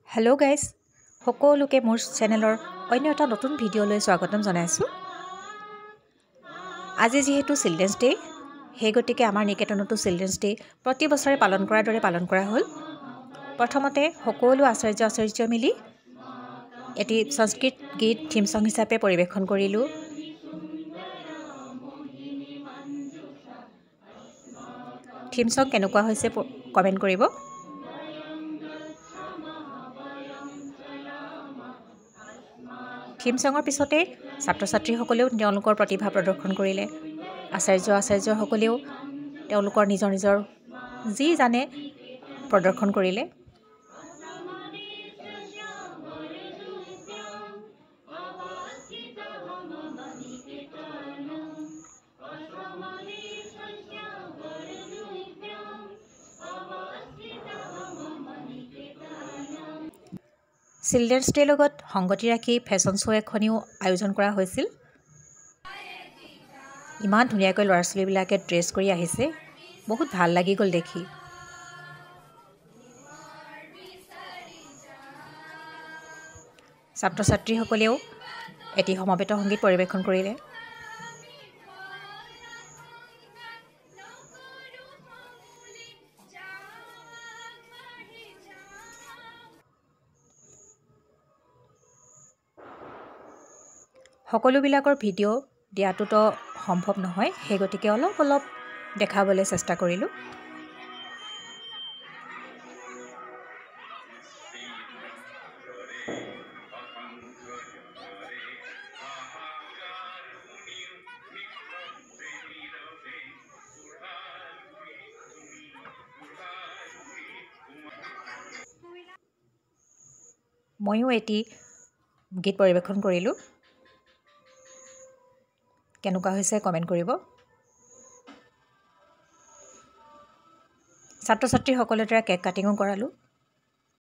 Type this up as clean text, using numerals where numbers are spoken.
Hello' guys, সকলোকে মোৰ চেনেলৰ অন্য এটা নতুন ভিডিঅ'লৈ স্বাগতম জনাইছোঁ। আজি যিহেতু চিলড্ৰেনছ ডে, সেই গতিকে আমাৰ নিকেতনতো চিলড্ৰেনছ ডে প্ৰতি বছৰে পালন কৰাৰ দৰে পালন কৰা হ'ল। প্ৰথমতে সকলো আচাৰ্য মিলি এটি সংস্কৃত গীত থিম ছং হিচাপে পৰিৱেশন কৰিলোঁ। থিম ছং কেনেকুৱা হৈছে কমেণ্ট কৰিব। থিম ছঙৰ পিছতে ছাত্ৰ ছাত্ৰীসকলেও তেওঁলোকৰ প্ৰতিভা প্ৰদৰ্শন কৰিলে। আচাৰ্যসকলেও তেওঁলোকৰ নিজৰ যি জানে প্ৰদৰ্শন কৰিলে। চিলড্ৰেনছ ডেৰ লগত সংগতি ৰাখি ফেশ্বন শ্ব' এখনেও আয়োজন কৰা হৈছিল। ইমান ধুনীয়াকৈ ল'ৰা ছোৱালীবিলাকে ড্ৰেছ কৰি আহিছে, বহুত ভাল লাগি গ'ল দেখি। ছাত্ৰ ছাত্ৰীসকলেও এটি সমবেত সংগীত পৰিৱেশন কৰিলে। সকলোবিলাকৰ ভিডিঅ' দিয়াটোতো সম্ভৱ নহয়, সেই গতিকে অলপ দেখাবলৈ চেষ্টা কৰিলোঁ। ময়ো এটি গীত পৰিৱেশন কৰিলোঁ। কেনেকুৱা হৈছে কমেণ্ট কৰিব। ছাত্ৰ ছাত্ৰীসকলৰ দ্বাৰা কেক কাটিঙো কৰালোঁ।